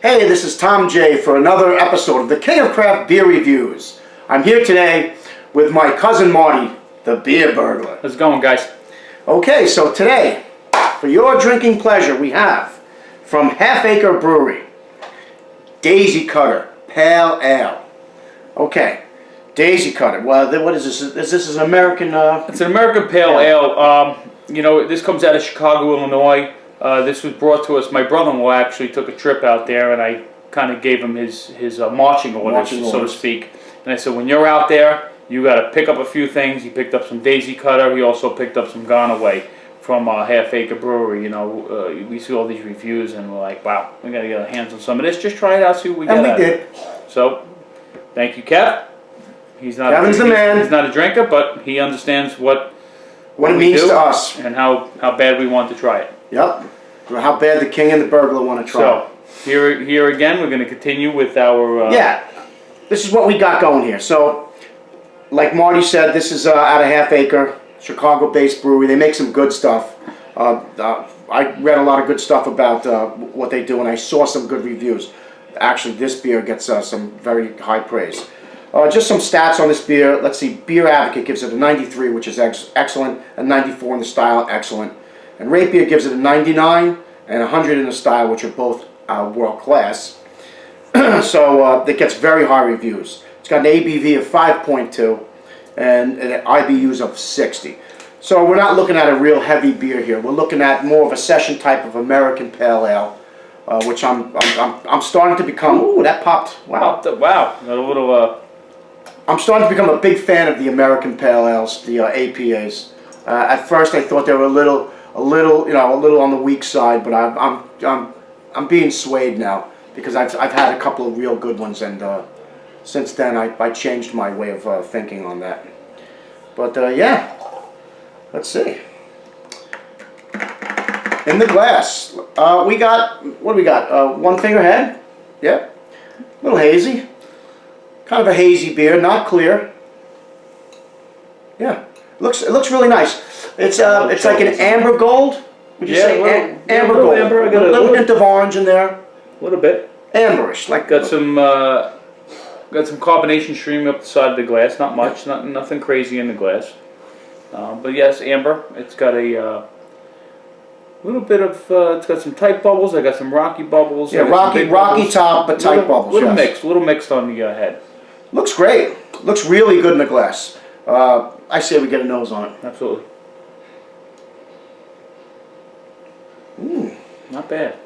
Hey, this is Tom J for another episode of the King of Craft Beer Reviews. I'm here today with my cousin Marty, the beer burglar. How's it going, guys? Okay, so today, for your drinking pleasure, we have from Half Acre Brewery, Daisy Cutter Pale Ale. Okay, Daisy Cutter. Well, what is this? Is this an American? It's an American Pale Ale. You know, this comes out of Chicago, Illinois. This was brought to us. My brother-in-law actually took a trip out there, and I kind of gave him his marching orders, so to speak. And I said, when you're out there, you got to pick up a few things. He picked up some Daisy Cutter. He also picked up some Gone Away from Half Acre Brewery. You know, we see all these reviews, and we're like, wow, we got to get our hands on some of this. Just try it out, see what we get. And we did. So, thank you, Kev. Kevin's the man. He's not a drinker, but he understands what it means to us and how bad we want to try it. Yep. How bad the king and the burglar want to try. So, here again, we're going to continue with our... Yeah, this is what we got going here. So, like Marty said, this is out of Half Acre, Chicago-based brewery. They make some good stuff. I read a lot of good stuff about what they do, and I saw some good reviews. Actually, this beer gets some very high praise. Just some stats on this beer. Let's see, Beer Advocate gives it a 93, which is excellent, a 94 in the style, excellent. And Rate Beer gives it a 99 and 100 in the style, which are both world class. So it gets very high reviews. It's got an ABV of 5.2 and an IBUs of 60. So we're not looking at a real heavy beer here. We're looking at more of a session type of American Pale Ale, which I'm starting to become. Ooh, that popped! Wow! Wow! A little. I'm starting to become a big fan of the American Pale Ales, the APAs. At first, I thought they were a little, on the weak side, but I'm being swayed now because I've had a couple of real good ones, and since then I changed my way of thinking on that. But yeah, let's see. In the glass, we got what do we got? One finger head. Yeah, a little hazy. Kind of a hazy beer, not clear. Yeah, it looks really nice. It's like an amber gold. Would you say amber gold? Amber. I got a little hint of orange in there. A little bit. Amberish, like got some carbonation streaming up the side of the glass. Not much. Nothing crazy in the glass. But yes, amber. It's got a little bit of. It's got some tight bubbles. I got some rocky bubbles. Yeah, rocky top, but tight bubbles. Little mixed on the head. Looks great. Looks really good in the glass. I say we get a nose on it. Absolutely. Not bad.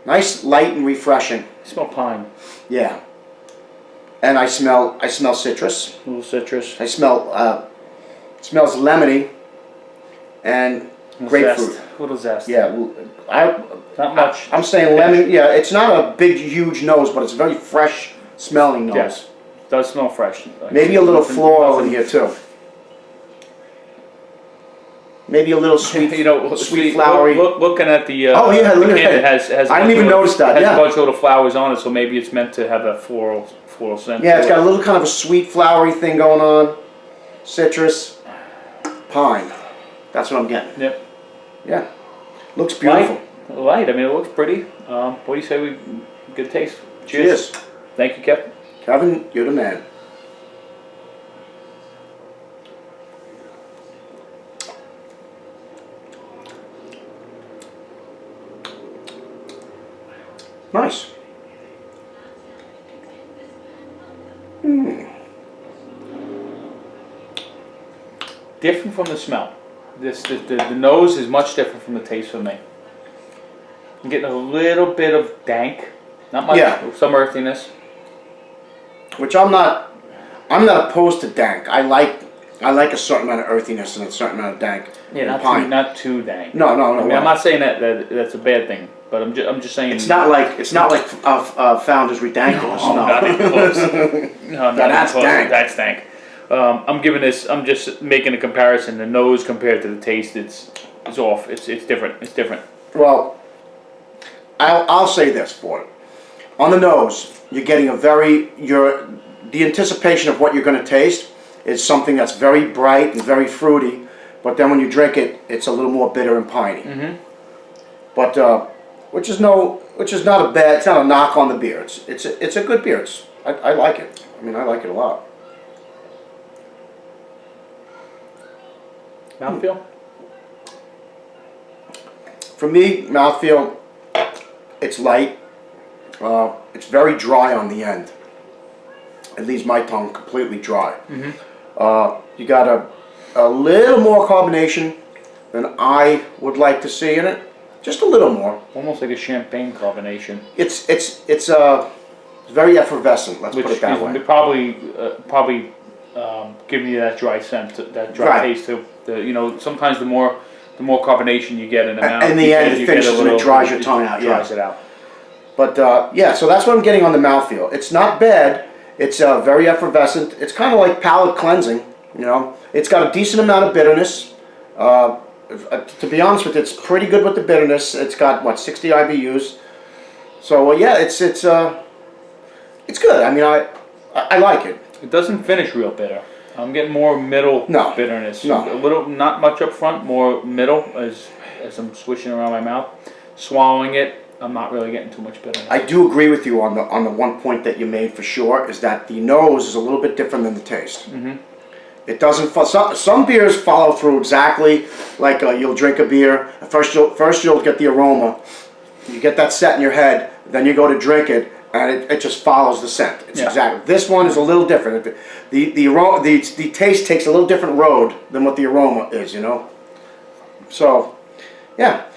Nice, light and refreshing. I smell pine. Yeah. And I smell citrus. A little citrus. I smell it smells lemony and grapefruit. Zest. A little zest. Yeah. Not much. I'm saying lemon. Yeah, it's not a big, huge nose, but it's a very fresh smelling nose. Yes. It does smell fresh. Maybe a little floral in here too. Maybe a little sweet, sweet flowery. Looking at the oh yeah, look at it. I didn't even notice that. It has yeah, a bunch of little flowers on it, so maybe it's meant to have a floral scent. Yeah, it's got a little kind of a sweet flowery thing going on. Citrus, pine. That's what I'm getting. Yep. Yeah, looks beautiful. Light. I mean, it looks pretty. What do you say? Good taste. Cheers. Thank you, Kevin. Kevin, you're the man. Nice. Different from the smell. The nose is much different from the taste for me. I'm getting a little bit of dank, not much. Yeah. Some earthiness. Which I'm not opposed to dank. I like a certain amount of earthiness and a certain amount of dank. Yeah, not too dank. No. I mean, I'm not saying that's a bad thing, but I'm just saying it's not like Founders Ridiculous. No, not even close. No, that's dank. That's dank. I'm just making a comparison. The nose compared to the taste, it's off. It's different. It's different. Well, I'll say this for it. On the nose, you're getting the anticipation of what you're going to taste is something that's very bright and very fruity, but then when you drink it, it's a little more bitter and piney. Mm-hmm. But which is not a bad. It's not a knock on the beer. It's a good beer. I like it. I mean, I like it a lot. Mouthfeel? For me, mouthfeel, it's light. It's very dry on the end. It leaves my tongue completely dry. You got a little more carbonation than I would like to see in it. Just a little more. Almost like a champagne carbonation. It's very effervescent. Let's put it that way. Probably giving you that dry scent, that dry taste too. Sometimes the more carbonation you get in the mouth, in the end, it finishes and it dries your tongue out. Dries it out. But yeah, so that's what I'm getting on the mouthfeel. It's not bad. It's very effervescent. It's kind of like palate cleansing. It's got a decent amount of bitterness. To be honest with you, it's pretty good with the bitterness. It's got what, 60 IBUs. So yeah, it's good. I mean, I like it. It doesn't finish real bitter. I'm getting more middle bitterness. No. A little, not much up front, more middle as I'm swishing around my mouth. Swallowing it, I'm not really getting too much bitterness. I do agree with you on the one point that you made for sure, is that the nose is a little bit different than the taste. It doesn't. Some beers follow through exactly like you'll drink a beer. First you'll get the aroma. You get that set in your head. Then you go to drink it, and it just follows the scent. It's exactly. This one is a little different. The taste takes a little different road than what the aroma is. So, yeah.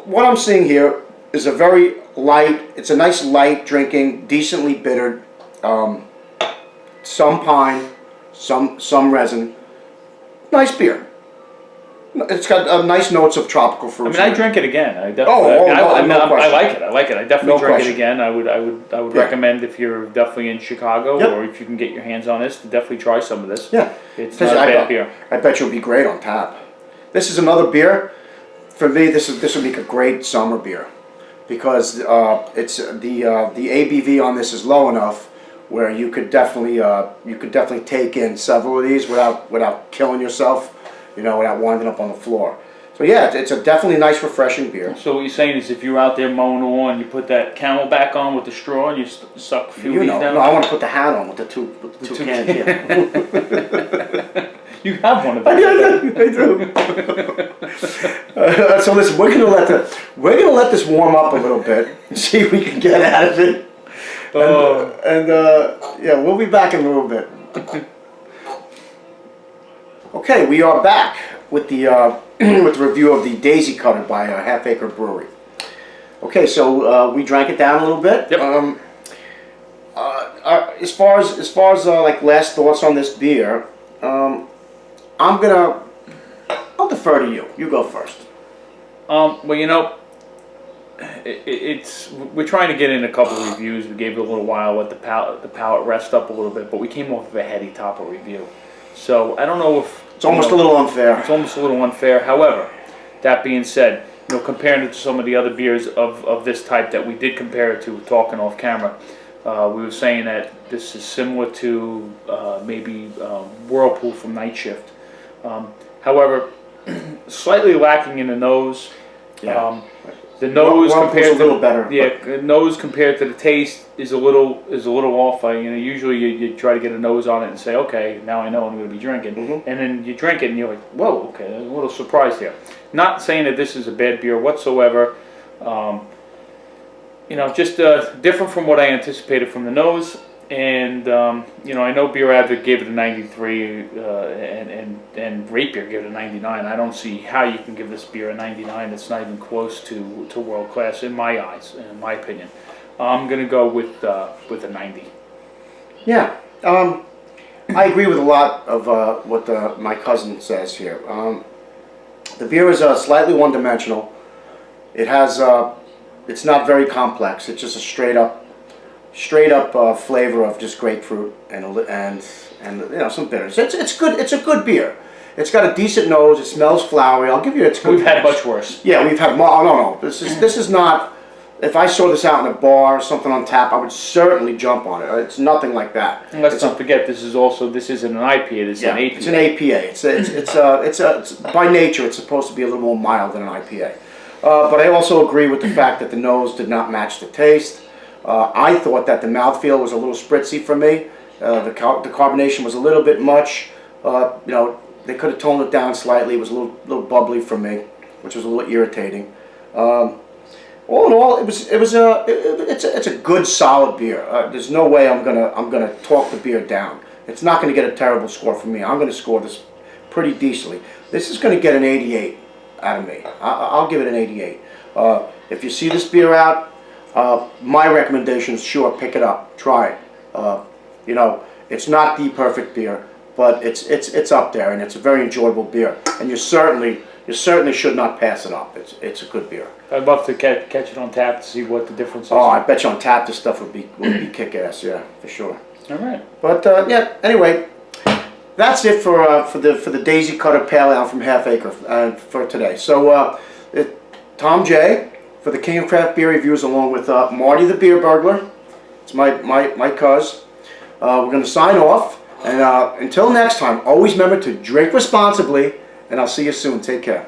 What I'm seeing here is a very light. It's a nice light drinking, decently bittered. Some pine, some resin. Nice beer. It's got nice notes of tropical fruits. I mean, I drink it again. I definitely. I like it. I like it. I definitely drink it again. I would recommend, if you're definitely in Chicago, or if you can get your hands on this, to definitely try some of this. Yeah, it's not a bad beer. I bet you'll be great on tap. This is another beer. For me, this would make a great summer beer, because it's the ABV on this is low enough where you could definitely take in several of these without killing yourself, without winding up on the floor. So yeah, it's a definitely nice, refreshing beer. So what you're saying is, if you're out there mowing the lawn, you put that camel back on with the straw and you suck a few of these down? No, I want to put the hat on with the two cans here. You have one of those. I do. So listen, we're gonna let this warm up a little bit and see if we can get out of it. And yeah, we'll be back in a little bit. Okay, we are back with the with the review of the Daisy Cutter by Half Acre Brewery. Okay, so we drank it down a little bit. Yep. As far as like last thoughts on this beer, I'll defer to you. You go first. Well, we're trying to get in a couple of reviews. We gave it a little while, let the palate rest up a little bit, but we came off of a heady topper review. So I don't know if it's almost a little unfair. It's almost a little unfair. However, that being said, comparing it to some of the other beers of this type that we did compare it to, talking off camera, we were saying that this is similar to maybe Whirlpool from Night Shift. However, slightly lacking in the nose. Yeah. The nose compared to a little better. Yeah, the nose compared to the taste is a little off. Usually you try to get a nose on it and say, okay, now I know I'm going to be drinking, and then you drink it and you're like, whoa, okay, I'm a little surprised here. Not saying that this is a bad beer whatsoever. Just different from what I anticipated from the nose. And I know Beer Advocate gave it a 93, and Rate Beer gave it a 99. I don't see how you can give this beer a 99. It's not even close to world class in my eyes, in my opinion. I'm gonna go with a 90. Yeah, I agree with a lot of what my cousin says here. The beer is slightly one-dimensional. It has it's not very complex. It's just a straight up flavor of just grapefruit and some bitters. It's good. It's a good beer. It's got a decent nose. It smells flowery. I'll give you it's good. We've had much worse. Yeah, we've had more. Oh, no. This is not. If I saw this out in a bar or something on tap, I would certainly jump on it. It's nothing like that. And let's not forget, this isn't an IPA. This is an APA. It's an APA. It's by nature it's supposed to be a little more mild than an IPA. but I also agree with the fact that the nose did not match the taste. I thought that the mouthfeel was a little spritzy for me. The carbonation was a little bit much. You know, they could have toned it down slightly. It was a little bubbly for me, which was a little irritating. All in all, it's a good solid beer. There's no way I'm gonna talk the beer down. It's not gonna get a terrible score from me. I'm gonna score this pretty decently. This is gonna get an 88 out of me. I'll give it an 88. If you see this beer out, my recommendation is sure pick it up, try it. You know, it's not the perfect beer, but it's up there, and it's a very enjoyable beer. And you certainly should not pass it up. It's a good beer. I'd love to catch it on tap to see what the difference is. Oh, I bet you on tap this stuff would be kick-ass, yeah, for sure. All right. But yeah, anyway, that's it for the Daisy Cutter Pale Ale from Half Acre for today. So Tom J for the King of Craft Beer Reviews, along with Marty the Beer Burglar. It's my cuz. We're going to sign off, and until next time, always remember to drink responsibly, and I'll see you soon. Take care.